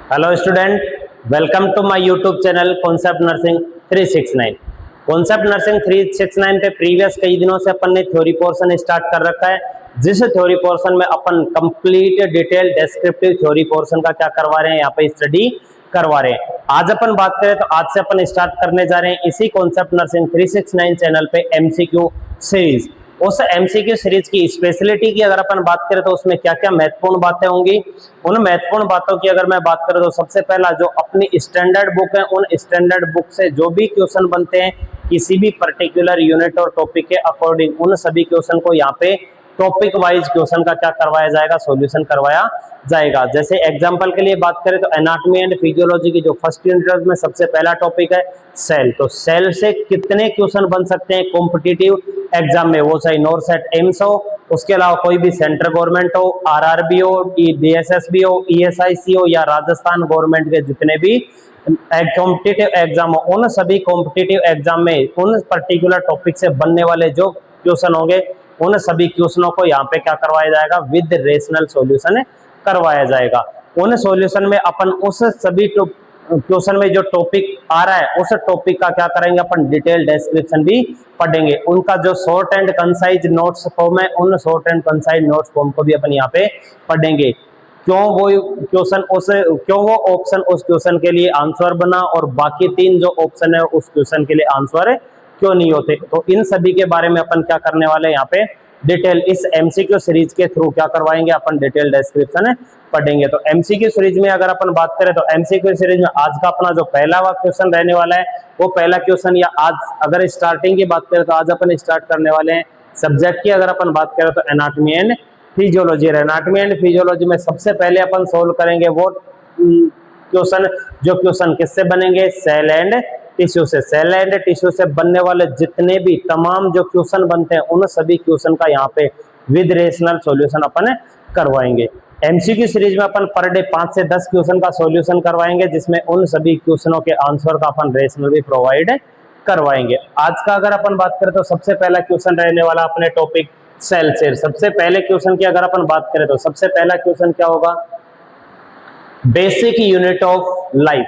Hello student, welcome to my YouTube channel concept nursing 369। Concept nursing 369 पे previous कई दिनों से अपन ने थ्योरी पोर्शन स्टार्ट कर रखा है, जिस थ्योरी पोर्शन में अपन complete detail descriptive theory portion का क्या करवा रहे हैं, यहाँ पे स्टडी करवा रहे हैं। आज अपन बात करें तो आज से अपन स्टार्ट करने जा रहे हैं इसी कॉन्सेप्ट नर्सिंग 369 चैनल पे एमसीक्यू सीरीज। उस एमसीक्यू सीरीज की स्पेशलिटी की अगर अपन बात करें तो उसमें क्या क्या महत्वपूर्ण बातें होंगी, उन महत्वपूर्ण बातों की अगर मैं बात करूं तो सबसे पहला जो अपनी स्टैंडर्ड बुक है, उन स्टैंडर्ड बुक से जो भी क्वेश्चन बनते हैं किसी भी पर्टिकुलर यूनिट और टॉपिक के अकॉर्डिंग, उन सभी क्वेश्चन को यहाँ पे टॉपिक वाइज क्वेश्चन का क्या करवाया जाएगा, सॉल्यूशन करवाया जाएगा। जैसे एग्जांपल के लिए बात करें तो एनाटॉमी एंड फिजियोलॉजी की जो फर्स्ट यूनिट में सबसे पहला टॉपिक है सेल, तो सेल से कितने क्वेश्चन बन सकते हैं कॉम्पिटिटिव एग्जाम में, वो चाहे नॉर्सेट एम्स हो, उसके अलावा कोई भी सेंट्रल गवर्नमेंट हो, आरआरबी हो, बीएसएसबी हो, ईएसआईसी हो या राजस्थान गवर्नमेंट के जितने भी कॉम्पिटिटिव एग्जाम हो, उन सभी कॉम्पिटिटिव एग्जाम में उन पर्टिकुलर टॉपिक से बनने वाले जो क्वेश्चन होंगे उन सभी क्वेश्चनों को यहाँ पे क्या करवाया जाएगा, विद रेशनल सॉल्यूशन करवाया जाएगा। उन सॉल्यूशन में अपन उस सभी क्वेश्चन में जो टॉपिक आ रहा है उस टॉपिक का क्या करेंगे, अपन डिटेल डिस्क्रिप्शन भी पढ़ेंगे। उनका जो short and concise notes form है, उन short and concise notes form को भी अपन यहाँ पे पढ़ेंगे। क्यों वो ऑप्शन उस क्वेश्चन के लिए आंसर बना और बाकी तीन जो ऑप्शन है उस क्वेश्चन के लिए आंसर क्यों नहीं होते, तो इन सभी के बारे में अपन क्या करने वाले हैं यहाँ पे डिटेल इस एमसीक्यू सीरीज के थ्रू क्या करवाएंगे, अपन डिटेल डिस्क्रिप्शन पढ़ेंगे। तो एमसीक्यू सीरीज में अगर अपन बात करें तो एमसीक्यू सीरीज में आज का अपना जो पहला क्वेश्चन रहने वाला है, वो पहला क्वेश्चन या आज अगर स्टार्टिंग की बात करें तो आज अपन स्टार्ट करने वाले हैं सब्जेक्ट की अगर अपन बात करें तो anatomy and physiology. Anatomy and physiology में सबसे पहले अपन सोल्व करेंगे वो क्वेश्चन जो क्वेश्चन किससे बनेंगे, सेल एंड टिश्यू से। सेल एंड टिश्यू से बनने वाले जितने भी तमाम जो क्वेश्चन बनते हैं उन सभी क्वेश्चन का यहाँ पे विद रेशनल सॉल्यूशन अपन करवाएंगे। एमसीक्यू सीरीज में अपन पर डे 5 से 10 क्वेश्चन का सॉल्यूशन करवाएंगे, जिसमें उन सभी क्वेश्चनों के आंसर का अपन रेशनल भी प्रोवाइड करवाएंगे। आज का अगर अपन बात करें तो सबसे पहला क्वेश्चन रहने वाला अपने टॉपिक सेल से। सबसे पहले क्वेश्चन की अगर अपन बात करें तो सबसे पहला क्वेश्चन क्या होगा, बेसिक यूनिट ऑफ लाइफ,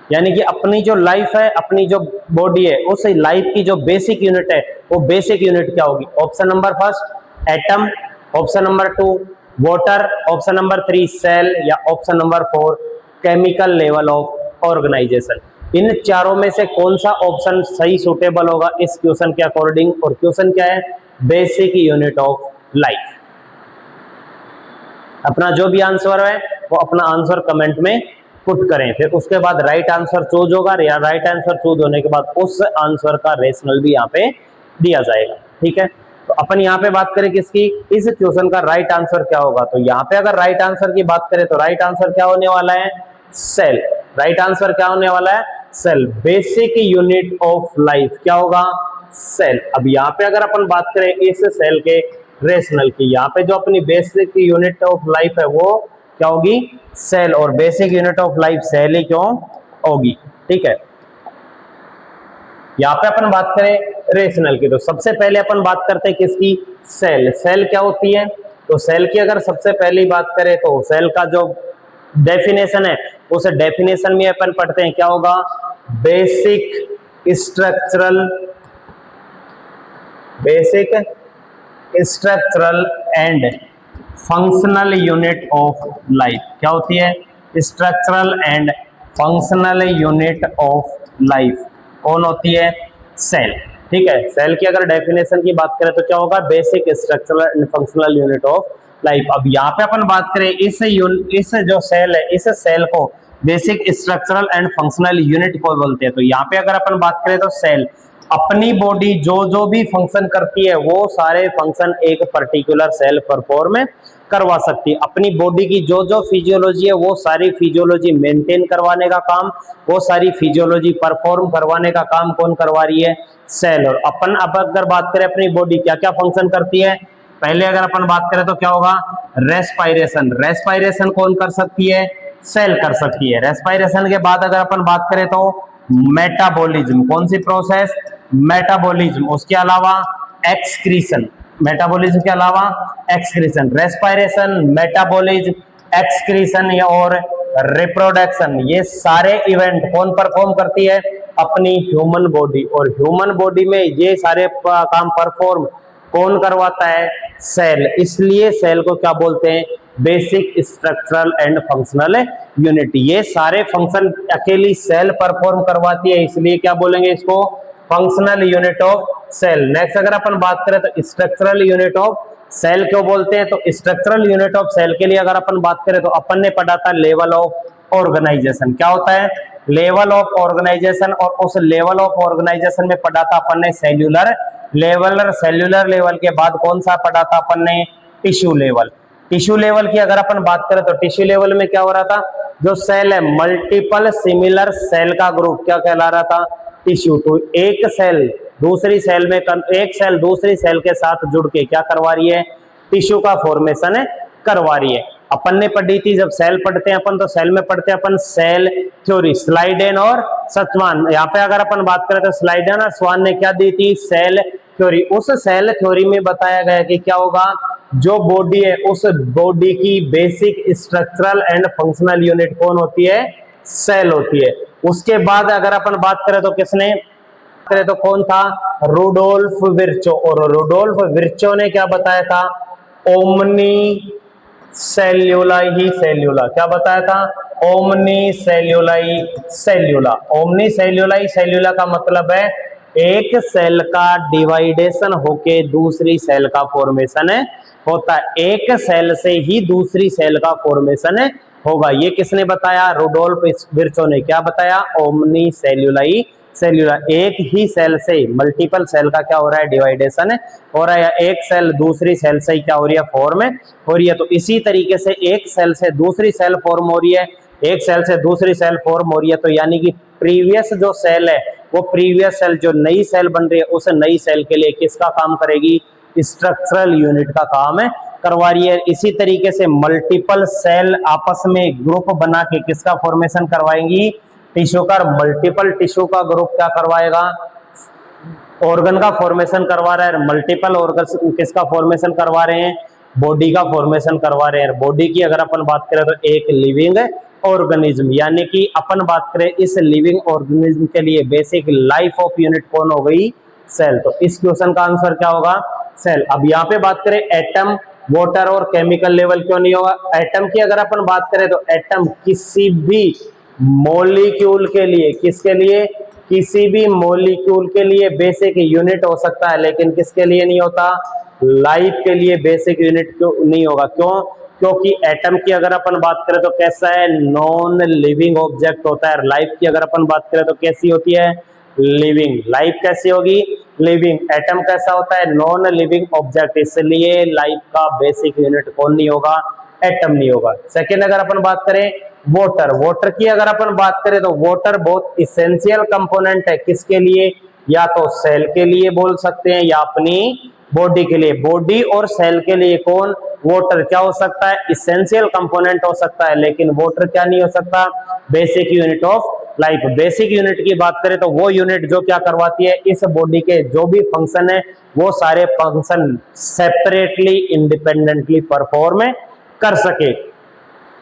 यानी कि अपनी जो लाइफ है, अपनी जो बॉडी है, उस लाइफ की जो बेसिक यूनिट है वो बेसिक यूनिट क्या होगी। Option number first atom, option number 2 water, option number 3 cell या option number 4 chemical level of organization. इन चारों में से कौन सा ऑप्शन सही सुटेबल होगा इस क्वेश्चन के अकॉर्डिंग, और क्वेश्चन क्या है, बेसिक यूनिट ऑफ लाइफ। अपना जो भी आंसर है वो अपना आंसर कमेंट में पुट करें, फिर उसके बाद राइट आंसर चूज होगा या राइट आंसर चूज होने के बाद उस आंसर का रेशनल भी यहाँ पे दिया जाएगा। ठीक है, तो अपन यहाँ पे बात करें किसकी, इस क्वेश्चन का राइट आंसर क्या होगा। तो यहाँ पे अगर राइट आंसर की बात करें तो राइट आंसर क्या होने वाला है, सेल। राइट आंसर क्या होने वाला है, cell. Basic unit of life क्या होगा, सेल। अब यहाँ पे अगर अपन बात करें इस सेल के रेशनल की, यहाँ पे जो अपनी बेसिक यूनिट ऑफ लाइफ है वो क्या होगी, सेल, और basic unit of life cell ही क्यों होगी। ठीक है, यहाँ पे अपन बात करें रेशनल की तो सबसे पहले अपन बात करते हैं किसकी, सेल। सेल क्या होती है, तो सेल की अगर सबसे पहली बात करें तो सेल का जो डेफिनेशन है उस डेफिनेशन में अपन पढ़ते हैं क्या होगा, basic structural and functional unit of life. क्या होती है, structural and functional unit of life कौन होती है, सेल। ठीक है, सेल की अगर डेफिनेशन की बात करें तो क्या होगा, basic structural and functional unit of life. अब यहाँ पे अपन बात करें इस जो सेल है, इस सेल को basic structural and functional unit को बोलते हैं। तो यहाँ पे अगर अपन बात करें तो सेल अपनी बॉडी जो भी फंक्शन करती है वो सारे फंक्शन एक पर्टिकुलर सेल परफॉर्म करवा सकती है। अपनी बॉडी की जो फिजियोलॉजी है वो सारी फिजियोलॉजी मेंटेन करवाने का काम, वो सारी फिजियोलॉजी परफॉर्म करवाने का काम कौन करवा रही है, सेल। और अपन अब अगर बात करें अपनी बॉडी क्या क्या फंक्शन करती है, पहले अगर अपन बात करें तो क्या होगा, रेस्पायरेशन। रेस्पायरेशन कौन कर सकती है, सेल कर सकती है। रेस्पायरेशन के बाद अगर अपन बात करें तो मेटाबॉलिज्म, कौन सी प्रोसेस, मेटाबॉलिज्म। उसके अलावा एक्सक्रीशन, मेटाबॉलिज्म के अलावा एक्सक्रीशन। रेस्पायरेशन, मेटाबॉलिज्म, एक्सक्रीशन और रिप्रोडक्शन, ये सारे इवेंट कौन परफॉर्म करती है? अपनी ह्यूमन बॉडी। और ह्यूमन बॉडी में ये सारे काम परफॉर्म कौन करवाता है? सेल। इसलिए सेल को क्या बोलते हैं? Basic structural and functional unit. ये सारे फंक्शन अकेली सेल परफॉर्म करवाती है, इसलिए क्या बोलेंगे इसको? Functional unit of cell. Next अगर अपन बात करें तो स्ट्रक्चरल यूनिट ऑफ सेल क्यों बोलते हैं? तो स्ट्रक्चरल यूनिट ऑफ सेल के लिए अगर अपन बात करें तो अपन ने पढ़ा था लेवल ऑफ ऑर्गेनाइजेशन। क्या होता है? Level of organisation. और उस लेवल ऑफ ऑर्गेनाइजेशन में पढ़ा था अपन ने सेल्यूलर लेवल। सेल्यूलर लेवल के बाद कौन सा पढ़ा था अपन ने? Tissue level. टिश्यू लेवल की अगर अपन बात करें तो टिश्यू लेवल में क्या हो रहा था? जो सेल है मल्टीपल सिमिलर सेल का ग्रुप क्या कहला रहा था? टिश्यू। तो एक सेल दूसरी सेल में एक सेल दूसरी सेल के साथ जुड़ के क्या करवा रही है? टिश्यू का फॉर्मेशन करवा रही है। अपन ने पढ़ी थी, जब सेल पढ़ते हैं अपन तो सेल में पढ़ते हैं अपन सेल थ्योरी, स्लाइडेन और सचवान। यहाँ पे अगर अपन बात करें तो स्लाइडेन और स्वान ने क्या दी थी? Cell theory. उस सेल थ्योरी में बताया गया कि क्या होगा? जो बॉडी है उस बॉडी की basic structural and functional unit कौन होती है? सेल होती है। उसके बाद अगर अपन बात करें तो किसने करें तो कौन था? Rudolf Virchow. और रुडोल्फ विर्चो ने क्या बताया था? ओमनी सेल्यूलाई सेल्यूला। क्या बताया था? ओमनी सेल्यूलाई सेल्यूला। ओमनी सेल्यूलाई सेल्यूला का मतलब है एक सेल का डिवाइडेशन होके दूसरी सेल का फॉर्मेशन होता है। एक सेल से ही दूसरी सेल का फॉर्मेशन होगा। ये किसने बताया? रुडोल्फ विर्चो ने। क्या बताया? ओमनी सेल्यूलाई सेल्यूला। एक ही सेल से मल्टीपल सेल का क्या हो रहा है? डिवाइडेशन हो रहा है। एक सेल दूसरी सेल से क्या हो रही है? फॉर्म हो रही है। तो इसी तरीके से एक सेल से दूसरी सेल फॉर्म हो रही है, एक सेल से दूसरी सेल फॉर्म हो रही है। तो यानी कि प्रीवियस जो सेल है वो प्रीवियस सेल जो नई सेल बन रही है उस नई सेल के लिए किसका काम करेगी? स्ट्रक्चरल यूनिट का काम करवा रही है। इसी तरीके से मल्टीपल सेल आपस में ग्रुप बना के किसका फॉर्मेशन करवाएंगी? टिश्यू का। मल्टीपल टिश्यू का ग्रुप क्या करवाएगा? ऑर्गन का फॉर्मेशन करवा रहा है। मल्टीपल ऑर्गन किसका फॉर्मेशन करवा रहे हैं? बॉडी का फॉर्मेशन करवा रहे हैं। बॉडी की अगर अपन बात करें तो एक लिविंग ऑर्गेनिज्म, यानी कि अपन बात करें इस लिविंग ऑर्गेनिज्म के लिए बेसिक लाइफ ऑफ यूनिट कौन हो गई? सेल। तो इस क्वेश्चन का आंसर क्या होगा? सेल। अब यहाँ पे बात करें एटम, वाटर और केमिकल लेवल क्यों नहीं होगा? एटम की अगर अपन बात करें तो एटम किसी भी मॉलिक्यूल के लिए, किसके लिए? किसी भी मॉलिक्यूल के लिए बेसिक यूनिट हो सकता है, लेकिन किसके लिए नहीं होता? लाइफ के लिए बेसिक यूनिट क्यों नहीं होगा? क्यों? क्योंकि एटम की अगर अपन बात करें तो कैसा है? नॉन लिविंग ऑब्जेक्ट होता है। लाइफ की अगर अपन बात करें तो कैसी होती है? लिविंग। लाइफ कैसी होगी? लिविंग। एटम कैसा होता है? नॉन लिविंग ऑब्जेक्ट, इसलिए लाइफ का बेसिक यूनिट कौन नहीं होगा? एटम नहीं होगा। सेकेंड अगर अपन बात करें वाटर, वाटर की अगर अपन बात करें तो वाटर बहुत इसेंशियल कंपोनेंट है। किसके लिए? या तो सेल के लिए बोल सकते हैं या अपनी बॉडी के लिए। बॉडी और सेल के लिए कौन? वाटर क्या हो सकता है? इसेंशियल कंपोनेंट हो सकता है, लेकिन वाटर क्या नहीं हो सकता? Basic unit of life. Basic unit की बात करें तो वो यूनिट जो क्या करवाती है? इस बॉडी के जो भी फंक्शन है वो सारे फंक्शन सेपरेटली इंडिपेंडेंटली परफॉर्म कर सके।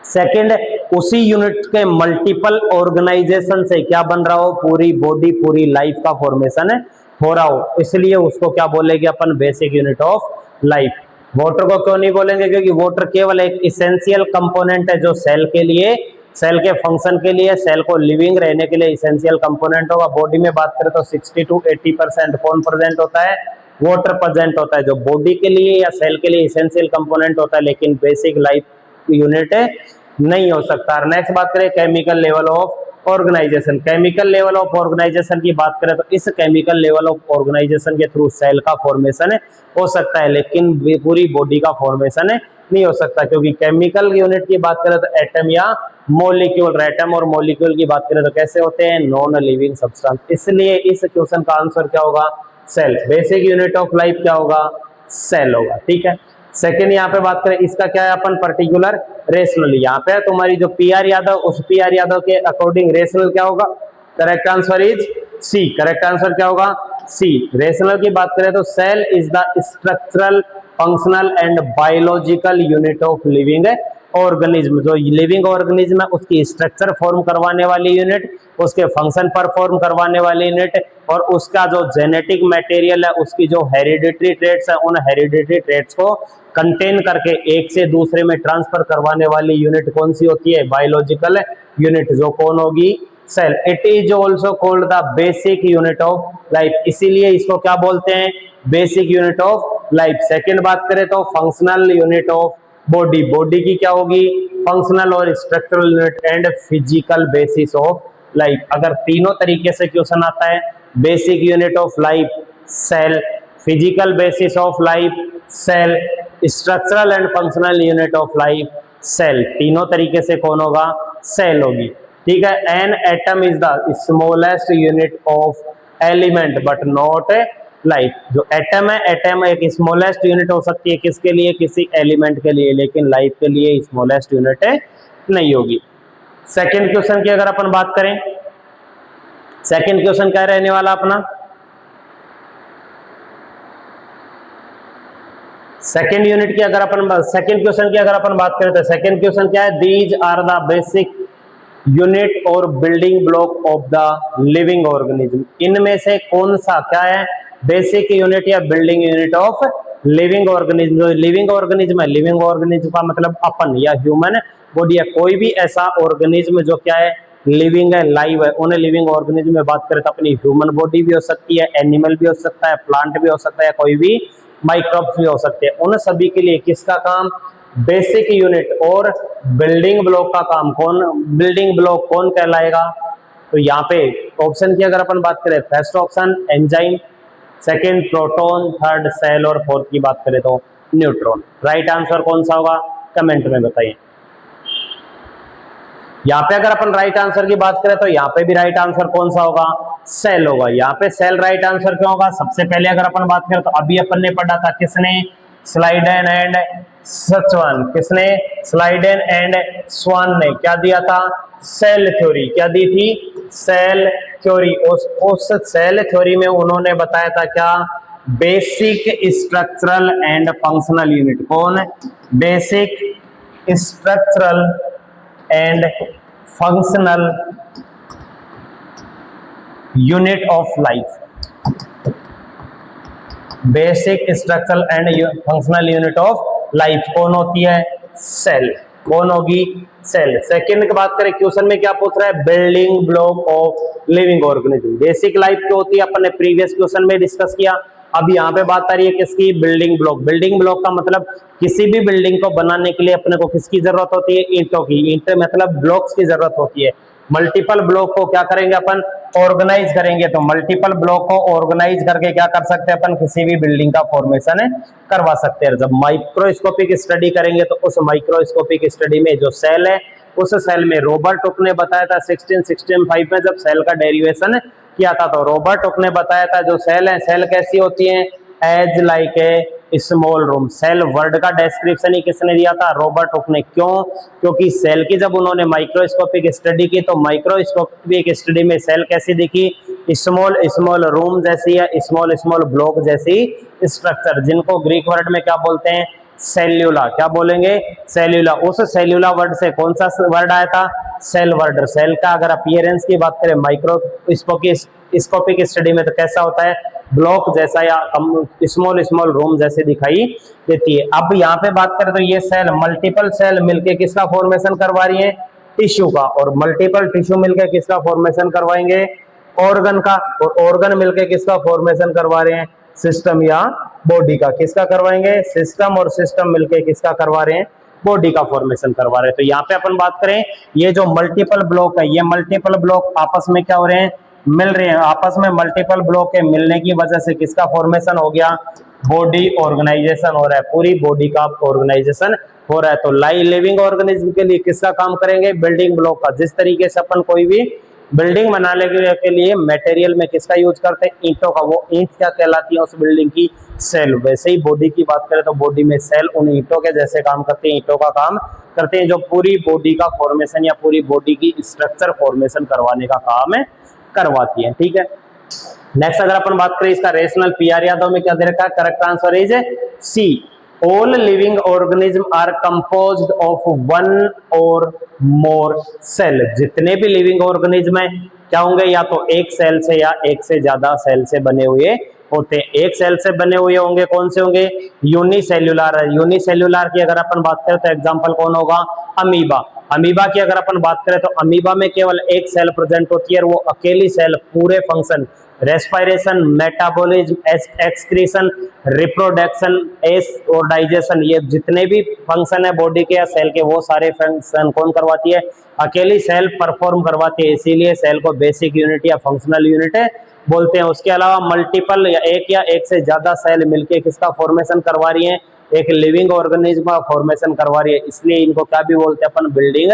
सेकंड, उसी यूनिट के मल्टीपल ऑर्गेनाइजेशन से क्या बन रहा हो? पूरी बॉडी पूरी लाइफ का फॉर्मेशन हो रहा हो, इसलिए उसको क्या बोलेंगे अपन? Basic unit of life. Water को क्यों नहीं बोलेंगे? क्योंकि वाटर केवल एक इसेंशियल कंपोनेंट है जो सेल के लिए, सेल के फंक्शन के लिए, सेल को लिविंग रहने के लिए इसेंशियल कंपोनेंट होगा। बॉडी में बात करें तो 60 to 80% कौन प्रेजेंट होता है? वाटर प्रेजेंट होता है, जो बॉडी के लिए या सेल के लिए इसेंशियल कंपोनेंट होता है, लेकिन बेसिक लाइफ यूनिट नहीं हो सकता। नेक्स्ट बात करें chemical level of organisation. Chemical level of organisation की बात करें तो इस केमिकल लेवल ऑफ ऑर्गेनाइजेशन के थ्रू सेल का फॉर्मेशन हो सकता है, लेकिन पूरी बॉडी का फॉर्मेशन नहीं हो सकता। क्योंकि केमिकल यूनिट की बात करें तो एटम या मॉलिक्यूल, एटम और मॉलिक्यूल की बात करें तो कैसे होते हैं? Non living substance. इसलिए इस क्वेश्चन का आंसर क्या होगा? Cell. Basic unit of life क्या होगा? सेल होगा। ठीक है। सेकेंड यहाँ पे बात करें इसका क्या है? अपन पर्टिकुलर रेशनल। यहाँ पे तुम्हारी जो पीआर यादव, उस पीआर यादव के अकॉर्डिंग रेशनल क्या होगा? Correct answer is C. Correct answer क्या होगा? सी। रेशनल की बात करें तो cell is the structural, functional and biological unit of living organism, जो लिविंग ऑर्गेनिज्म है उसकी स्ट्रक्चर फॉर्म करवाने वाली यूनिट, उसके फंक्शन परफॉर्म करवाने वाली यूनिट, और उसका जो जेनेटिक मटेरियल है उसकी जो हेरिडिटरी ट्रेट्स है उन हेरिडिटरी ट्रेट्स को कंटेन करके एक से दूसरे में ट्रांसफर करवाने वाली यूनिट कौन सी होती है? बायोलॉजिकल यूनिट, जो कौन होगी? Cell. It is also called the basic unit of life, इसीलिए इसको क्या बोलते हैं? Basic unit of life. Second बात करें तो functional unit of body, body की क्या होगी? फंक्शनल और structural unit and physical basis of life. अगर तीनों तरीके से क्वेश्चन आता है, basic unit of life cell, physical basis of life cell, structural and functional unit of life cell, तीनों तरीके से कौन होगा? सेल होगी। ठीक है। An atom is the smallest unit of element but not life. जो एटम है, एटम एक स्मॉलेस्ट यूनिट हो सकती है किसके लिए? किसी एलिमेंट के लिए, लेकिन लाइफ के लिए स्मॉलेस्ट यूनिट नहीं होगी। सेकेंड क्वेश्चन की अगर अपन बात करें, सेकेंड क्वेश्चन क्या रहने वाला अपना? सेकेंड यूनिट की अगर अपन सेकेंड क्वेश्चन की अगर अपन बात करें तो सेकेंड क्वेश्चन क्या है? These are the basic unit और building block of the living organism. इनमें से कौन सा क्या है? बेसिक यूनिट या building unit of living organism. जो लिविंग ऑर्गेनिज्म है, लिविंग ऑर्गेनिज्म का मतलब अपन या ह्यूमन बॉडी या कोई भी ऐसा ऑर्गेनिज्म जो क्या है? लिविंग है, लाइव है। उन लिविंग ऑर्गेनिज्म में बात करें तो अपनी ह्यूमन बॉडी भी हो सकती है, एनिमल भी हो सकता है, प्लांट भी हो सकता है, कोई भी माइक्रोब्स भी हो सकते हैं। उन सभी के लिए किसका काम? बेसिक यूनिट और बिल्डिंग ब्लॉक का काम कौन? बिल्डिंग ब्लॉक कौन कहलाएगा? तो यहाँ पे ऑप्शन की अगर अपन बात करें, first option enzyme, second proton, third cell और फोर्थ की बात करें तो न्यूट्रॉन। राइट आंसर कौन सा होगा? कमेंट में बताइए। यहाँ पे अगर अपन राइट आंसर की बात करें तो यहाँ पे भी राइट आंसर कौन सा होगा? सेल होगा। यहाँ पे सेल राइट आंसर क्यों होगा? सबसे पहले अगर अपन बात करें तो अभी अपन ने पढ़ा था, किसने? Schleiden and Schwann. किसने? स्लाइडेन एंड स्वान ने क्या दिया था? Cell theory. क्या दी थी? Cell theory. उस सेल थ्योरी में उन्होंने बताया था क्या? Basic structural and functional unit. कौन? Basic structural and functional unit of life. Basic structural and functional unit of life कौन होती है? सेल। कौन होगी? सेल। सेकंड की बात करें, क्वेश्चन में क्या पूछ रहा है? Building block of living organism. Basic life क्या होती है अपन ने प्रीवियस क्वेश्चन में डिस्कस किया। अब यहाँ पे बात आ रही है किसकी? Building block. बिल्डिंग ब्लॉक का मतलब किसी भी बिल्डिंग को बनाने के लिए अपने को किसकी जरूरत होती है? ईंटों की। ईंटें मतलब ब्लॉक्स की जरूरत होती है। मल्टीपल ब्लॉक को क्या करेंगे अपन? ऑर्गेनाइज करेंगे। तो मल्टीपल ब्लॉक को ऑर्गेनाइज करके क्या कर सकते हैं अपन? किसी भी बिल्डिंग का फॉर्मेशन करवा सकते हैं। जब माइक्रोस्कोपिक स्टडी करेंगे तो उस माइक्रोस्कोपिक स्टडी में जो सेल है, उस सेल में रॉबर्ट हुक ने बताया था 1665 में जब सेल का डेरिवेशन किया था, तो रॉबर्ट हुक ने बताया था जो सेल है, सेल कैसी होती है? As like a small room. Cell word का डिस्क्रिप्शन ही किसने दिया था? रॉबर्ट हुक ने। क्यों? क्योंकि सेल की जब उन्होंने माइक्रोस्कोपिक स्टडी की तो माइक्रोस्कोपिक स्टडी में सेल कैसी दिखी? स्मॉल स्मॉल रूम जैसी या स्मॉल स्मॉल ब्लॉक जैसी स्ट्रक्चर, जिनको ग्रीक वर्ड में क्या बोलते हैं? सेल्यूला। क्या बोलेंगे? सेल्यूला। उस सेल्यूला वर्ड से कौन सा वर्ड आया था? Cell word. सेल का अगर अपीयरेंस की बात करें माइक्रोस्कोपिक स्टडी में तो कैसा होता है? ब्लॉक जैसा या स्मॉल स्मॉल रूम जैसे दिखाई देती है। अब यहाँ पे बात करें तो ये सेल, मल्टीपल सेल मिलके किसका फॉर्मेशन करवा रही है? टिश्यू का। और मल्टीपल टिश्यू मिलके किसका फॉर्मेशन करवाएंगे? ऑर्गन का। और ऑर्गन मिलके किसका फॉर्मेशन करवा रहे हैं? सिस्टम या बॉडी का। किसका करवाएंगे? सिस्टम। और सिस्टम मिलके किसका करवा रहे हैं? बॉडी का फॉर्मेशन करवा रहे हैं। तो यहाँ पे अपन बात करें, ये जो मल्टीपल ब्लॉक है, ये मल्टीपल ब्लॉक आपस में क्या हो रहे हैं? मिल रहे हैं। आपस में मल्टीपल ब्लॉक के मिलने की वजह से किसका फॉर्मेशन हो गया? बॉडी ऑर्गेनाइजेशन हो रहा है। पूरी बॉडी का ऑर्गेनाइजेशन हो रहा है। तो लिविंग ऑर्गेनिज्म के लिए किसका काम करेंगे? बिल्डिंग ब्लॉक का। जिस तरीके से अपन कोई भी बिल्डिंग बनाने के लिए मटेरियल में किसका यूज करते हैं? ईंटों का। वो ईंट क्या कहलाती है? उस बिल्डिंग की सेल। वैसे ही बॉडी की बात करें तो बॉडी में सेल उन ईंटों के जैसे काम करते हैं, ईंटों का काम करते हैं, जो पूरी बॉडी का फॉर्मेशन या पूरी बॉडी की स्ट्रक्चर फॉर्मेशन करवाने का काम है करवाती है। ठीक है। नेक्स्ट अगर अपन बात करें इसका रेशनल, पीआर यादव में क्या दे रखा है? Correct answer is C. All living organism are composed of one or more cell. जितने भी लिविंग ऑर्गेनिज्म है क्या होंगे, या तो एक सेल से या एक से ज्यादा सेल से बने हुए होते हैं। एक सेल से बने हुए होंगे, कौन से होंगे, यूनिसेल्युलर। यूनिसेल्युलर की अगर अपन बात करें तो एग्जांपल कौन होगा, अमीबा। अमीबा की अगर अपन बात करें तो अमीबा में केवल एक सेल प्रेजेंट होती है और वो अकेली सेल पूरे function respiration, metabolism, excretion, reproduction और डाइजेशन, ये जितने भी फंक्शन है बॉडी के या सेल के वो सारे फंक्शन कौन करवाती है, अकेली सेल परफॉर्म करवाती है। इसीलिए सेल को बेसिक यूनिट या फंक्शनल यूनिट बोलते हैं। उसके अलावा मल्टीपल या एक से ज्यादा सेल मिलके किसका फॉर्मेशन करवा रही है, एक लिविंग ऑर्गेनिज्म का फॉर्मेशन करवा रही है, इसलिए इनको क्या भी बोलते हैं अपन, building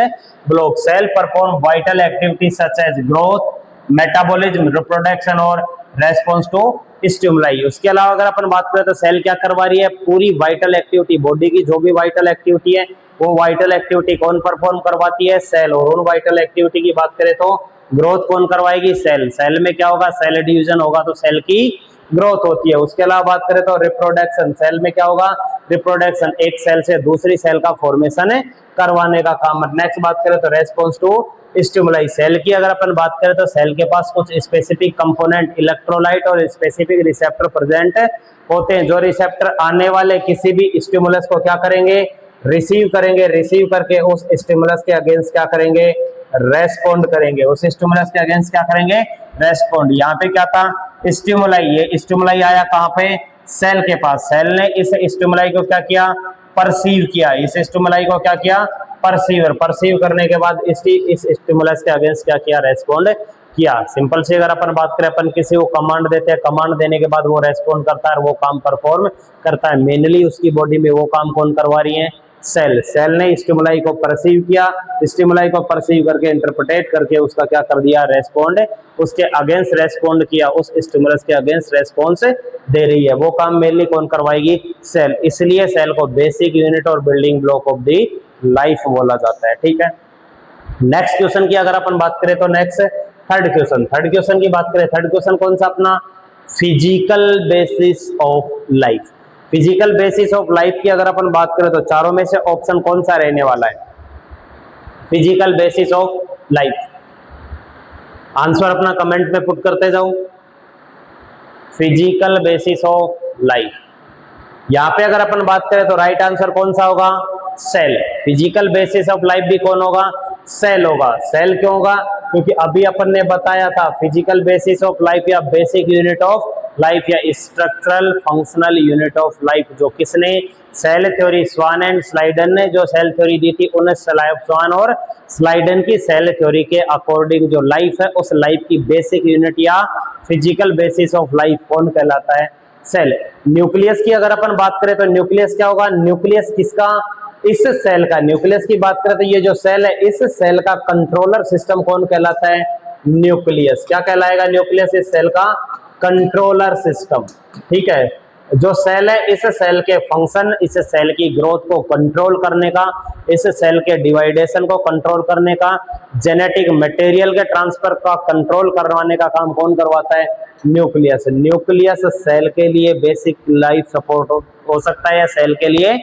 block. Cell perform vital activity such as growth, metabolism, reproduction और रेस्पॉन्स टू स्टिमुलाई। उसके अलावा अगर अपन बात करें तो सेल क्या करवा रही है, पूरी वाइटल एक्टिविटी, बॉडी की जो भी वाइटल एक्टिविटी है वो वाइटल एक्टिविटी कौन परफॉर्म करवाती है, सेल। और उन वाइटल एक्टिविटी की बात करें तो ग्रोथ कौन करवाएगी, सेल। सेल में क्या होगा, सेल डिवीजन होगा तो सेल की ग्रोथ होती है। उसके अलावा बात करें तो रिप्रोडक्शन, सेल में क्या होगा, रिप्रोडक्शन, एक सेल से दूसरी सेल का फॉर्मेशन है करवाने का काम। नेक्स्ट बात करें तो रेस्पॉन्स टू स्टिमुलाई, सेल की अगर अपन बात करें तो सेल के पास कुछ स्पेसिफिक कंपोनेंट, इलेक्ट्रोलाइट और स्पेसिफिक रिसेप्टर प्रेजेंट होते हैं, जो रिसेप्टर आने वाले किसी भी स्टिमुलस को क्या करेंगे, रिसीव करेंगे। रिसीव करके उस स्टिमुलस के अगेंस्ट क्या करेंगे, रेस्पॉन्ड करेंगे। उस स्टिमुलस के अगेंस्ट क्या करेंगे, रेस्पॉन्ड। यहाँ पे क्या था, स्टिमुलाई, ये स्टिमुलाई आया कहाँ पे, सेल के पास। सेल ने इस स्टिमुलाई को क्या किया, परसीव किया। इस स्टिमुलाई को क्या किया, परसीवर। परसीव करने के बाद इस स्टिमुलस के अगेंस्ट क्या किया, रेस्पॉन्ड किया। सिंपल से अगर अपन बात करें, अपन किसी को कमांड देते हैं, कमांड देने के बाद वो रेस्पॉन्ड करता है, वो काम परफॉर्म करता है। मेनली उसकी बॉडी में वो काम कौन करवा रही है, सेल। सेल ने स्टिमुलाई को परसीव किया, स्टिमुलाई को परसीव करके इंटरप्रेट करके उसका क्या कर दिया, रेस्पॉन्ड, उसके अगेंस्ट रेस्पॉन्ड किया, उस स्टिमुलस के अगेंस्ट रेस्पॉन्स दे रही है। वो काम मेनली कौन करवाएगी, सेल। इसलिए सेल को बेसिक यूनिट और building block of the life बोला जाता है। ठीक है, नेक्स्ट क्वेश्चन की अगर अपन बात करें तो next third question. Third question की बात करें, थर्ड क्वेश्चन कौन सा अपना, physical basis of life. Physical basis of life की अगर अपन बात करें तो चारों में से ऑप्शन कौन सा रहने वाला है, physical basis of life. Answer अपना कमेंट में पुट करते जाओ, फिजिकल बेसिस ऑफ लाइफ। यहां पे अगर अपन बात करें तो राइट आंसर कौन सा होगा, cell. Physical basis of life भी कौन होगा, सेल होगा। सेल क्यों होगा, क्योंकि अभी अपन ने बताया था फिजिकल बेसिस ऑफ लाइफ या बेसिक यूनिट ऑफ लाइफ या structural functional unit of life, जो किसने, cell theory, Schwann and Schleiden ने जो सेल थ्योरी दी थी, उन स्वान और स्लाइडन की सेल थ्योरी के अकॉर्डिंग जो लाइफ है उस लाइफ की बेसिक यूनिट या फिजिकल बेसिस ऑफ लाइफ कौन कहलाता है, सेल। न्यूक्लियस की अगर अपन बात करें तो न्यूक्लियस क्या होगा, न्यूक्लियस किसका, इस सेल का। न्यूक्लियस की बात करें तो ये जो सेल है इस सेल का कंट्रोलर सिस्टम कौन कहलाता है, न्यूक्लियस। क्या कहलाएगा न्यूक्लियस, इस सेल का कंट्रोलर सिस्टम। ठीक है, जो सेल है इस सेल के फंक्शन, इस सेल की ग्रोथ को कंट्रोल करने का, इस सेल के डिवाइडेशन को कंट्रोल करने का, जेनेटिक मटेरियल के ट्रांसफर का कंट्रोल करवाने का काम कौन करवाता है, न्यूक्लियस। न्यूक्लियस सेल के लिए बेसिक लाइफ सपोर्ट हो सकता है या सेल के लिए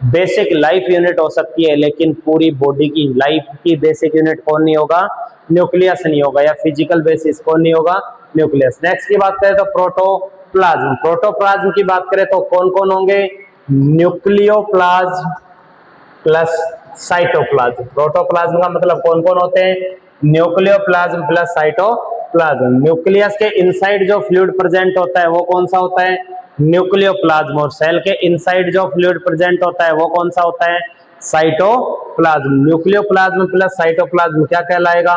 बेसिक लाइफ यूनिट हो सकती है, लेकिन पूरी बॉडी की लाइफ की बेसिक यूनिट कौन नहीं होगा, न्यूक्लियस नहीं होगा, या फिजिकल बेसिस कौन नहीं होगा, न्यूक्लियस। नेक्स्ट की बात करें तो प्रोटोप्लाज्म। प्रोटोप्लाज्म की बात करें तो कौन कौन होंगे, न्यूक्लियोप्लाज्म प्लस साइटोप्लाज्म। प्रोटोप्लाज्म का मतलब कौन कौन होते हैं, न्यूक्लियोप्लाज्म प्लस साइटोप्लाज्म। न्यूक्लियस के इनसाइड जो फ्लूइड प्रेजेंट होता है वो कौन सा होता है, न्यूक्लियोप्लाज्म। और सेल के इनसाइड जो फ्लूइड प्रेजेंट होता है वो कौन सा होता है, साइटोप्लाज्म। न्यूक्लियोप्लाज्म प्लस साइटोप्लाज्म क्या कहलाएगा,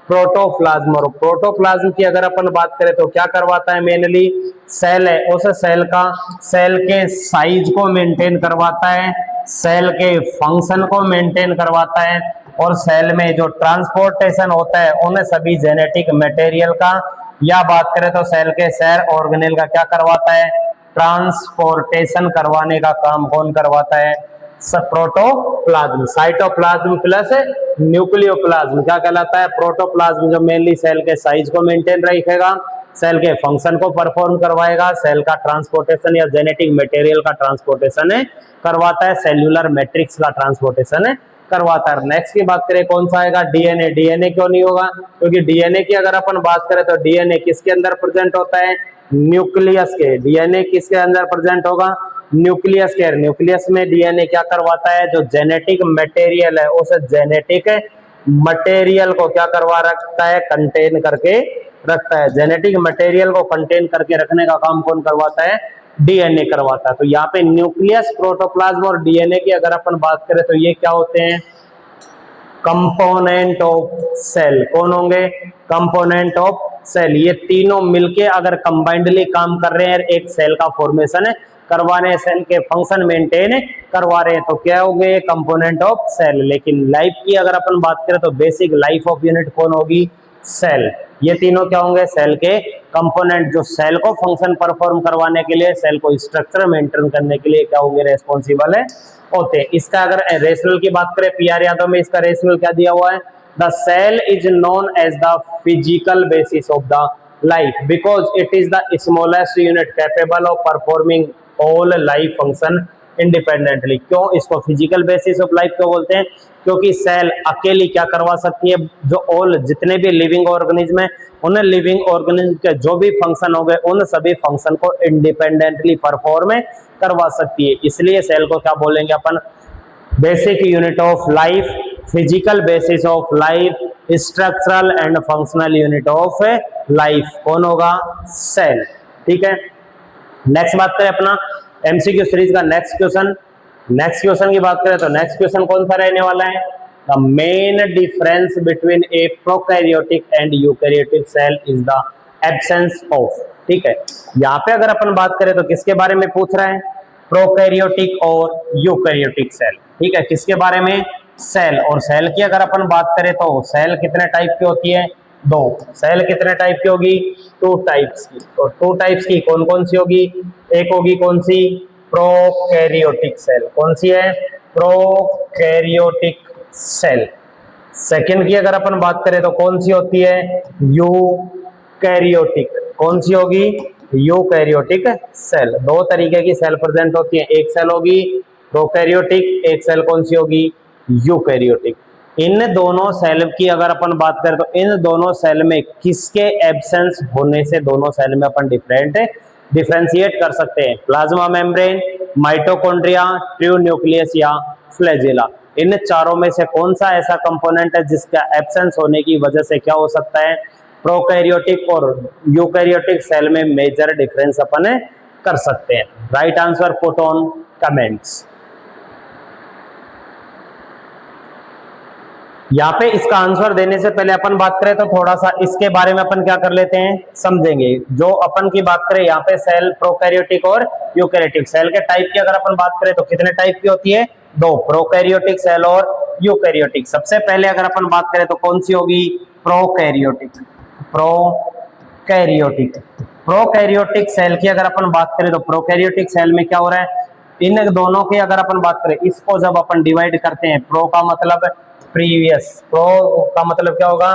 प्रोटोप्लाज्म। और प्रोटोप्लाज्म की अगर अपन बात करें तो क्या करवाता है, मेनली सेल है उस सेल का, सेल के साइज को मेंटेन करवाता है, सेल के फंक्शन को मेंटेन करवाता है, और सेल में जो ट्रांसपोर्टेशन होता है उन सभी जेनेटिक मटेरियल का, या बात करें तो सेल के सेल ऑर्गेनेल का क्या करवाता है, ट्रांसपोर्टेशन करवाने का काम कौन करवाता है, प्रोटोप्लाज्म। साइटोप्लाज्म प्लस न्यूक्लियोप्लाज्म क्या कहलाता है, प्रोटोप्लाज्म, जो मेनली सेल के साइज को मेंटेन रखेगा, सेल के फंक्शन को परफॉर्म करवाएगा, सेल का ट्रांसपोर्टेशन या जेनेटिक मटेरियल का ट्रांसपोर्टेशन करवाता है, सेल्यूलर मैट्रिक्स का ट्रांसपोर्टेशन करवाता है। नेक्स्ट की बात करें कौन सा आएगा, डीएनए। डीएनए क्यों नहीं होगा, क्योंकि डीएनए की अगर अपन बात करें तो डीएनए किसके अंदर प्रेजेंट होता है, न्यूक्लियस के। डीएनए किसके अंदर प्रेजेंट होगा, न्यूक्लियस के। न्यूक्लियस में डीएनए क्या करवाता है, जो जेनेटिक मटेरियल है उस जेनेटिक मटेरियल को क्या करवा रखता है, कंटेन करके रखता है। जेनेटिक मटेरियल को कंटेन करके रखने का काम कौन करवाता है, डीएनए करवाता है। तो यहाँ पे न्यूक्लियस, प्रोटोप्लाज्म और डीएनए की अगर अपन बात करें तो ये क्या होते हैं, कंपोनेंट ऑफ सेल। कौन होंगे, कंपोनेंट ऑफ सेल। ये तीनों मिलके अगर कंबाइंडली काम कर रहे हैं, एक सेल का फॉर्मेशन करवा रहे हैं, सेल के फंक्शन मेंटेन करवा रहे हैं, तो क्या होंगे, कंपोनेंट ऑफ सेल। लेकिन लाइफ की अगर अपन बात करें तो बेसिक लाइफ ऑफ यूनिट कौन होगी, सेल। ये तीनों क्या होंगे, सेल के कंपोनेंट, जो सेल को फंक्शन परफॉर्म करवाने के लिए, सेल को स्ट्रक्चर मेंटेन करने के लिए क्या होंगे, रेस्पॉन्सिबल होते हैं। इसका अगर रेशनल की बात करें, पीआर यादव में इसका रेशनल क्या दिया हुआ है, the cell is known as the physical basis of the life because it is the smallest unit capable of performing all life function independently. क्यों इसको फिजिकल बेसिस ऑफ लाइफ क्यों बोलते हैं, क्योंकि सेल अकेली क्या करवा सकती है, जो ऑल जितने भी लिविंग ऑर्गेनिज्म है उन लिविंग ऑर्गेनिज्म के जो भी फंक्शन हो गए उन सभी फंक्शन को इंडिपेंडेंटली परफॉर्म करवा सकती है। इसलिए सेल को क्या बोलेंगे अपन, basic unit of life, physical basis of life, structural and functional unit of life. कौन होगा, सेल। ठीक है, नेक्स्ट बात करें अपना एमसीक्यू सीरीज का नेक्स्ट क्वेश्चन। नेक्स्ट क्वेश्चन की बात करें तो नेक्स्ट क्वेश्चन कौन सा रहने वाला है, the main difference between a prokaryotic and eukaryotic cell is the absence of. ठीक है, यहाँ पे अगर अपन बात करें तो किसके बारे में पूछ रहा है, प्रोकैरियोटिक और यूकैरियोटिक सेल। ठीक है, किसके बारे में, सेल। और सेल की अगर अपन बात करें तो सेल कितने टाइप की होती है, दो। सेल कितने टाइप की होगी, टू टाइप्स की। और टू टाइप्स की कौन कौन सी होगी, एक होगी कौन सी, प्रोकैरियोटिक सेल। कौन सी है, प्रोकैरियोटिक सेल। सेकंड की अगर अपन बात करें तो कौन सी होती है, यूकैरियोटिक। कौन सी होगी, यूकैरियोटिक सेल। दो तरीके की सेल प्रेजेंट होती है, एक सेल होगी प्रोकैरियोटिक, एक सेल कौन सी होगी, यूकैरियोटिक। इन दोनों सेल की अगर अपन बात करें तो इन दोनों सेल में किसके एब्सेंस होने से दोनों सेल में अपन डिफरेंशिएट कर सकते हैं, plasma membrane, mitochondria, true nucleus या फ्लैजेला। इन चारों में से कौन सा ऐसा कंपोनेंट है जिसका एब्सेंस होने की वजह से क्या हो सकता है, प्रोकैरियोटिक और यूकैरियोटिक सेल में मेजर डिफरेंस अपन कर सकते हैं। Right answer put on comments. यहाँ पे इसका आंसर देने से पहले अपन बात करें तो थोड़ा सा इसके बारे में अपन क्या कर लेते हैं, समझेंगे। जो अपन की बात करें यहाँ पे सेल प्रोकैरियोटिक और यूकैरियोटिक सेल के टाइप की अगर अपन बात करें तो कितने टाइप की होती है, दो, प्रोकैरियोटिक सेल और यूकैरियोटिक। सबसे पहले अगर अपन बात करें तो कौन सी होगी, प्रोकैरियोटिक। प्रोकैरियोटिक प्रोकैरियोटिक सेल की अगर अपन बात करें तो प्रोकैरियोटिक सेल में क्या हो रहा है, इन दोनों की अगर अपन बात करें, इसको जब अपन डिवाइड करते हैं, प्रो का मतलब प्रीवियस, प्रो का मतलब क्या होगा,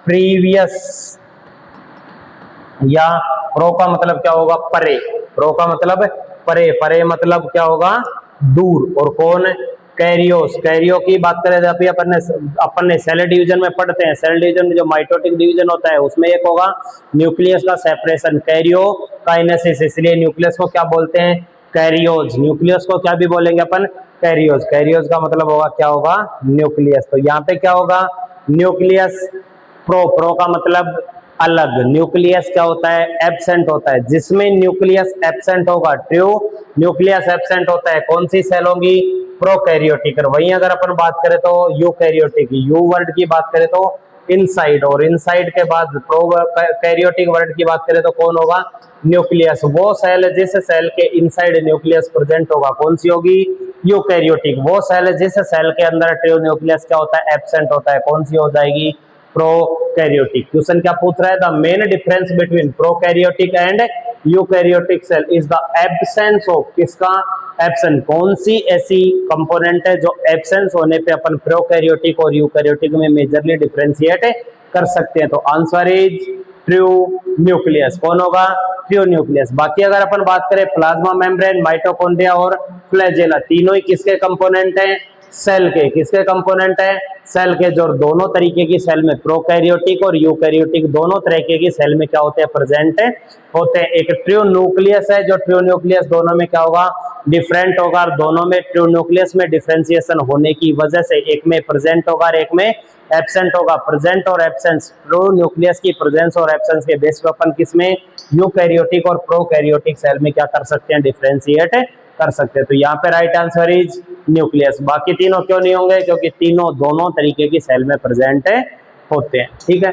प्रीवियस, या प्रो का मतलब क्या होगा, परे। प्रो का मतलब परे, परे मतलब क्या होगा, दूर। और कौन, कैरियोस। कैरियो की बात करें तो अभी अपन ने सेल डिवीजन में पढ़ते हैं, सेल डिवीजन में जो माइटोटिक डिवीजन होता है उसमें एक होगा न्यूक्लियस का सेपरेशन, कैरियोकाइनेसिस। इसलिए न्यूक्लियस को क्या बोलते हैं, कैरियोज। न्यूक्लियस को क्या भी बोलेंगे अपन, कैरियोज। कैरियोज का मतलब होगा क्या होगा, न्यूक्लियस। तो यहाँ पे क्या होगा, न्यूक्लियस। प्रो का मतलब अलग। न्यूक्लियस क्या होता है, एब्सेंट होता है। जिसमें न्यूक्लियस एब्सेंट होगा, ट्रू न्यूक्लियस एब्सेंट होता है, कौन सी सेल होगी, प्रोकैरियोटिक। वहीं अगर अपन बात करें तो यूकैरियोटिक, यू वर्ड की बात करें तो इनसाइड, और इनसाइड के बाद प्रोकैरियोटिक वर्ड की बात करें तो कौन होगा, न्यूक्लियस। वो सेल जिस सेल के इनसाइड न्यूक्लियस प्रेजेंट होगा कौन सी होगी, यूकैरियोटिक। वो सेल जिस सेल के अंदर ट्रू न्यूक्लियस क्या होता है, एब्सेंट होता है, कौन सी हो जाएगी, प्रोकैरियोटिक। क्वेश्चन क्या पूछ रहा है, the main difference between prokaryotic and eukaryotic cell is the absence of, किसका एब्सेंट, कौन सी ऐसी कंपोनेंट है जो एब्सेंस होने पे अपन प्रोकैरियोटिक और यूकैरियोटिक में मेजरली डिफरेंशिएट कर सकते हैं। तो आंसर इज ट्रू न्यूक्लियस। कौन होगा? True nucleus. बाकी अगर अपन बात करें प्लाज्मा मेम्ब्रेन, माइटोकॉन्ड्रिया और फ्लैजेला, तीनों ही किसके कंपोनेंट हैं? सेल के। किसके कंपोनेंट है? सेल के। जो दोनों तरीके की सेल में, प्रोकैरियोटिक और यूकैरियोटिक दोनों तरीके की सेल में क्या होते हैं? प्रेजेंट होते हैं। एक ट्रू न्यूक्लियस है, जो ट्रू न्यूक्लियस दोनों में क्या होगा? डिफरेंट होगा। और दोनों में ट्रू न्यूक्लियस में डिफरेंशिएशन होने की वजह से एक में प्रेजेंट होगा और एक में एब्सेंट होगा। प्रेजेंट और एब्सेंस, ट्रू न्यूक्लियस की प्रेजेंस और एब्सेंस के बेस पर अपन किसमें? यूकैरियोटिक और प्रोकैरियोटिक सेल में क्या कर सकते हैं? डिफरेंशिएट कर सकते हैं। तो यहाँ पे राइट आंसर इज न्यूक्लियस। बाकी तीनों क्यों नहीं होंगे? क्योंकि तीनों दोनों तरीके की सेल में प्रेजेंट होते हैं। ठीक है,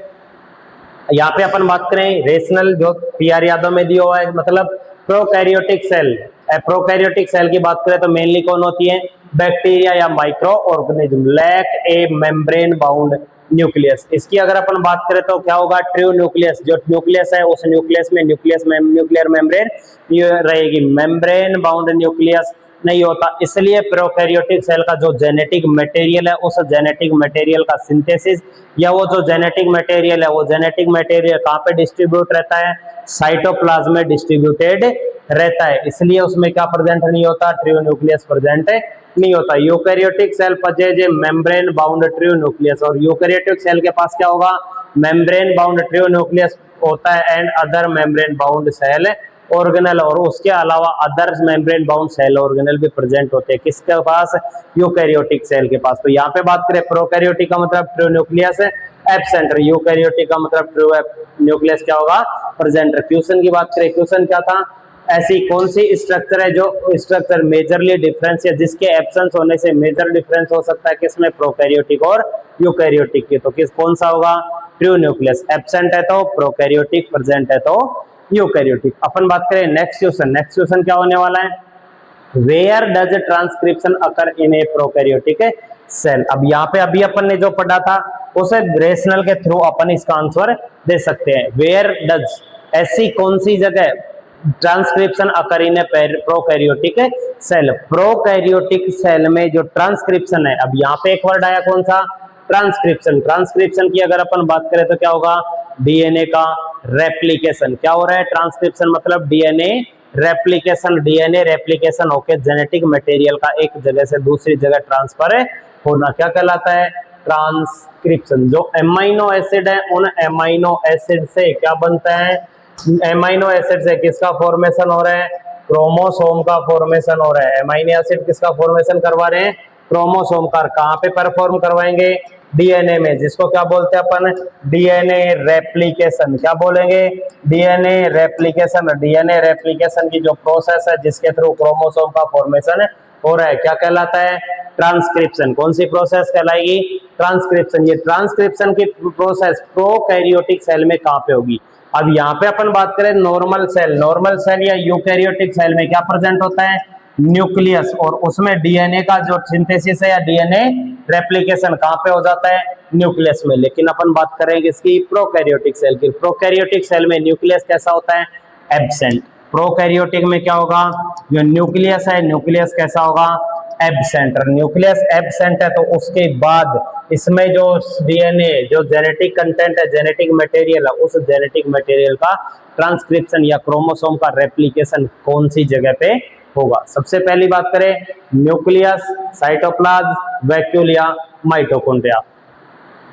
यहाँ पे अपन बात करें रेशनल, जो पीआर यादव में दिया हुआ है, मतलब प्रोकैरियोटिक सेल। प्रोकैरियोटिक सेल की बात करें तो मेनली कौन होती है? बैक्टीरिया या micro organism. Lack a membrane bound nucleus. इसकी अगर अपन बात करें तो क्या होगा? True nucleus. जो न्यूक्लियस है उस न्यूक्लियस में न्यूक्लियर मेम्ब्रेन रहेगी, मेम्ब्रेन बाउंड न्यूक्लियस नहीं होता। इसलिए प्रोकैरियोटिक सेल का जो जेनेटिक मटेरियल है, उस जेनेटिक मटेरियल का सिंथेसिस या वो जो जेनेटिक मटेरियल है, वो जेनेटिक मटेरियल कहाँ पे डिस्ट्रीब्यूट रहता है? साइटोप्लाज्म में डिस्ट्रीब्यूटेड रहता है। इसलिए उसमें क्या प्रेजेंट नहीं होता? ट्रू न्यूक्लियस प्रेजेंट नहीं होता। Eukaryotic cell possess a membrane bound true nucleus. और यूकैरियोटिक सेल के पास क्या होगा? मेम्ब्रेन बाउंड ट्रू न्यूक्लियस होता है and other membrane bound cell organelle, और उसके अलावा others membrane bound cell organelle भी प्रेजेंट होते हैं। किसके पास? यूकैरियोटिक सेल के पास। तो यहाँ पे बात करें प्रोकैरियोटिक का मतलब ट्रू न्यूक्लियस है एब्सेंट, यूकैरियोटिक का मतलब ट्रू न्यूक्लियस क्या होगा? प्रेजेंट। क्वेश्चन की बात करें, क्वेश्चन क्या था? ऐसी कौन सी स्ट्रक्चर है जो स्ट्रक्चर मेजरली डिफरेंस या जिसके एब्सेंस होने से मेजर डिफरेंस हो सकता है? किसमें? प्रोकैरियोटिक और यूकैरियोटिक की। तो किस कौन सा होगा? True nucleus. एब्सेंट है तो प्रोकैरियोटिक, प्रेजेंट है तो यूकैरियोटिक। अपन बात करें नेक्स्ट क्वेश्चन। नेक्स्ट क्वेश्चन क्या होने वाला है? Where does transcription occur in a prokaryotic cell. अब यहाँ पे अभी अपन ने जो पढ़ा था उसे रेशनल के थ्रू अपन इसका आंसर दे सकते हैं। वेयर डज, ऐसी कौन सी जगह transcription occur in a prokaryotic cell. Prokaryotic cell में जो ट्रांसक्रिप्शन है, अब यहाँ पे एक वर्ड आया कौन सा? ट्रांसक्रिप्शन। ट्रांसक्रिप्शन की अगर अपन बात करें तो क्या होगा? डीएनए का रेप्लिकेशन। क्या हो रहा है? ट्रांसक्रिप्शन मतलब डीएनए रेप्लिकेशन। डीएनए रेप्लिकेशन होकर जेनेटिक मटेरियल का एक जगह से दूसरी जगह ट्रांसफर होना क्या कहलाता है? ट्रांसक्रिप्शन। जो एमाइनो एसिड है, उन एमाइनो एसिड से क्या बनता है? एमाइनो एसिड से किसका फॉर्मेशन हो रहा है? क्रोमोसोम का फॉर्मेशन हो रहा है। एमाइनो एसिड किसका फॉर्मेशन करवा रहे हैं? क्रोमोसोम का। कहाँ पे परफॉर्म करवाएंगे? डीएनए में, जिसको क्या बोलते हैं अपन? DNA replication. क्या बोलेंगे? DNA replication. डीएनए रेप्लिकेशन की जो प्रोसेस है जिसके थ्रू क्रोमोसोम का फॉर्मेशन हो रहा है, क्या कहलाता है? ट्रांसक्रिप्शन। कौन सी प्रोसेस कहलाएगी? ट्रांसक्रिप्शन। ये ट्रांसक्रिप्शन की प्रोसेस प्रोकैरियोटिक सेल में कहाँ पे होगी? अब यहाँ पे अपन बात करें नॉर्मल सेल, नॉर्मल सेल या यूकैरियोटिक सेल में क्या प्रेजेंट होता है? न्यूक्लियस। और उसमें डीएनए का जो सिंथेसिस है या डीएनए रेप्लिकेशन कहाँ पे हो जाता है? न्यूक्लियस में। लेकिन अपन बात करेंगे इसकी प्रोकैरियोटिक सेल की। प्रोकैरियोटिक सेल में न्यूक्लियस कैसा होता है? एब्सेंट। प्रोकैरियोटिक में क्या होगा? जो न्यूक्लियस है, न्यूक्लियस कैसा होगा? एब्सेंट। न्यूक्लियस एब्सेंट है तो उसके बाद इसमें जो डीएनए, जो जेनेटिक कंटेंट है, जेनेटिक मटेरियल है, उस जेनेटिक मटेरियल का ट्रांसक्रिप्शन या क्रोमोसोम का रेप्लिकेशन कौन सी जगह पे होगा? सबसे पहली बात करें न्यूक्लियस, साइटोप्लाज्म, वैक्यूल या माइटोकॉन्ड्रिया।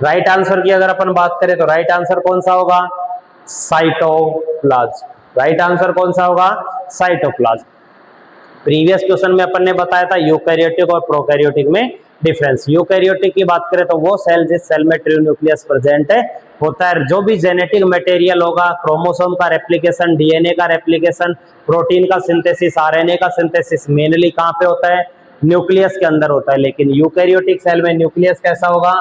राइट आंसर की अगर अपन बात करें तो राइट आंसर कौन सा होगा? साइटोप्लाज्म। राइट आंसर कौन सा होगा? साइटोप्लाज्म। प्रीवियस क्वेश्चन में अपन ने बताया था यूकैरियोटिक और प्रोकैरियोटिक में डिफरेंस। यूकैरियोटिक की बात करें तो वो सेल जिस सेल में ट्रू न्यूक्लियस प्रेजेंट होता है, जो भी जेनेटिक मटेरियल होगा, क्रोमोसोम का रेप्लिकेशन, डीएनए का रेप्लिकेशन, प्रोटीन का सिंथेसिस, आरएनए का सिंथेसिस मेनली कहाँ पे होता है? न्यूक्लियस के अंदर होता है। लेकिन यूकैरियोटिक सेल में न्यूक्लियस कैसा होगा?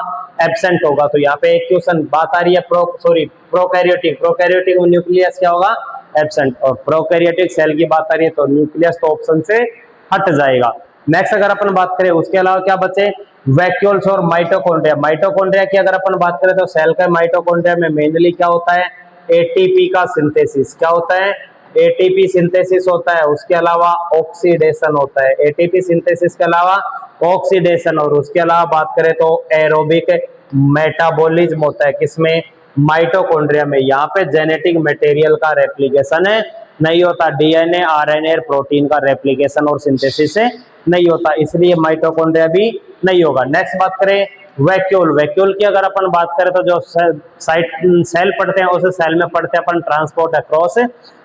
एब्सेंट होगा। तो यहाँ पे एक क्वेश्चन बात आ रही है प्रोकैरियोटिक में न्यूक्लियस क्या होगा? एब्सेंट। और प्रोकैरियोटिक सेल की बात आ रही है तो न्यूक्लियस तो ऑप्शन से हट जाएगा। नेक्स्ट अगर अपन बात करें उसके अलावा क्या बचे? वैक्यूल्स और माइटोकॉन्ड्रिया। माइटोकॉन्ड्रिया की अगर अपन बात करें तो सेल का माइटोकॉन्ड्रिया में मेनली क्या होता है? एटीपी का सिंथेसिस। क्या होता है? एटीपी सिंथेसिस होता है। उसके अलावा ऑक्सीडेशन होता है। एटीपी सिंथेसिस के अलावा ऑक्सीडेशन, और उसके अलावा बात करें तो एरोबिक मेटाबॉलिज्म होता है। किसमें? माइटोकॉन्ड्रिया में यहाँ पे जेनेटिक मटेरियल का रेप्लिकेशन है, नहीं होता डीएनए आरएनए प्रोटीन का रेप्लिकेशन और सिंथेसिस से नहीं होता, इसलिए माइटोकॉन्ड्रिया भी नहीं होगा। नेक्स्ट बात करें वैक्यूल। वैक्यूल की अगर अपन बात करें तो जो सेल पढ़ते हैं उस सेल में पढ़ते हैं अपन transport across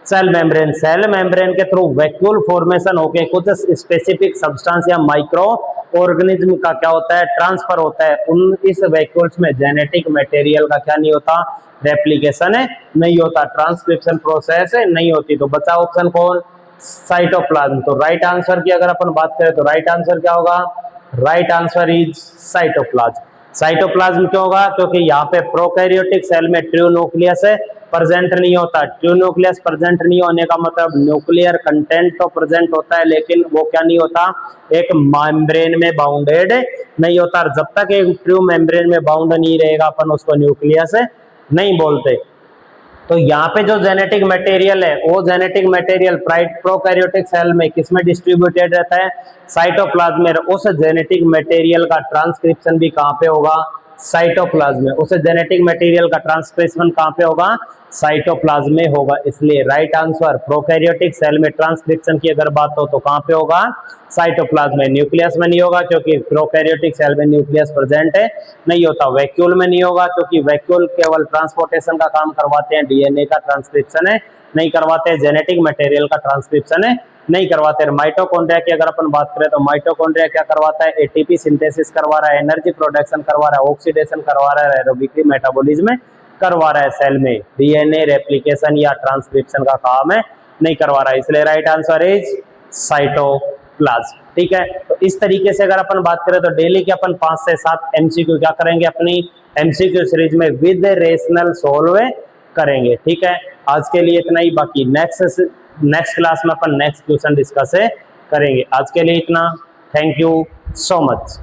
cell membrane. Cell membrane के थ्रू वैक्यूल फॉर्मेशन होके कुछ स्पेसिफिक सब्सटेंस या माइक्रो ऑर्गेनिज्म का क्या होता है ट्रांसफर होता है। उन इस वैक्यूल्स में जेनेटिक मटेरियल का क्या नहीं होता रेप्लिकेशन है नहीं होता, ट्रांसक्रिप्शन प्रोसेस नहीं होती। तो बचा ऑप्शन कौन साइटोप्लाज्म। तो राइट आंसर की अगर अपन बात करें तो राइट आंसर क्या होगा, right answer is cytoplasm. Cytoplasm क्यों होगा, क्योंकि यहाँ पे प्रोकैरियोटिक सेल में ट्रू न्यूक्लियस प्रेजेंट नहीं होता। ट्रू न्यूक्लियस प्रेजेंट नहीं होने का मतलब न्यूक्लियर कंटेंट तो प्रेजेंट होता है लेकिन वो क्या नहीं होता एक मेम्ब्रेन में बाउंडेड नहीं होता। जब तक एक ट्रू मेम्ब्रेन में बाउंड नहीं रहेगा अपन उसको न्यूक्लियस नहीं बोलते। तो यहाँ पे जो जेनेटिक मटेरियल है वो जेनेटिक मटेरियल प्रोकैरियोटिक सेल में किसमें डिस्ट्रीब्यूटेड रहता है साइटोप्लाज्म में। उस जेनेटिक मटेरियल का ट्रांसक्रिप्शन भी कहाँ पे होगा साइटोप्लाज्म में। उस जेनेटिक मटेरियल का ट्रांसक्रिप्शन कहाँ पे होगा साइटोप्लाज्म में होगा। इसलिए राइट आंसर प्रोकैरियोटिक सेल में ट्रांसक्रिप्शन की अगर बात हो तो कहाँ पे होगा साइटोप्लाज्म में। न्यूक्लियस में नहीं होगा क्योंकि प्रोकैरियोटिक सेल में न्यूक्लियस प्रेजेंट है नहीं होता। वैक्यूल में नहीं होगा क्योंकि वैक्यूल केवल ट्रांसपोर्टेशन का काम करवाते हैं, डीएनए का ट्रांसक्रिप्शन है नहीं करवाते, जेनेटिक मटेरियल का ट्रांसक्रिप्शन है नहीं करवाते। माइटोकॉन्ड्रिया की अगर अपन बात करें तो माइटोकॉन्ड्रिया क्या करवाता है एटीपी सिंथेसिस करवा रहा है, एनर्जी प्रोडक्शन करवा रहा है, ऑक्सीडेशन करवा रहा है, एरोबिक मेटाबॉलिज्म करवा रहा है। सेल में डीएनए रेप्लिकेशन या ट्रांसक्रिप्शन का काम है नहीं करवा रहा है, इसलिए राइट आंसर इज साइटोप्लाज्म। ठीक है, तो इस तरीके से अगर अपन बात करें तो डेली के अपन 5 से 7 एमसीक्यू क्या करेंगे अपनी एमसीक्यू सीरीज में विद रेशनल सोल्व करेंगे। ठीक है, आज के लिए इतना ही, बाकी नेक्स्ट क्लास में अपन नेक्स्ट क्वेश्चन डिस्कस करेंगे। आज के लिए इतना, थैंक यू सो मच।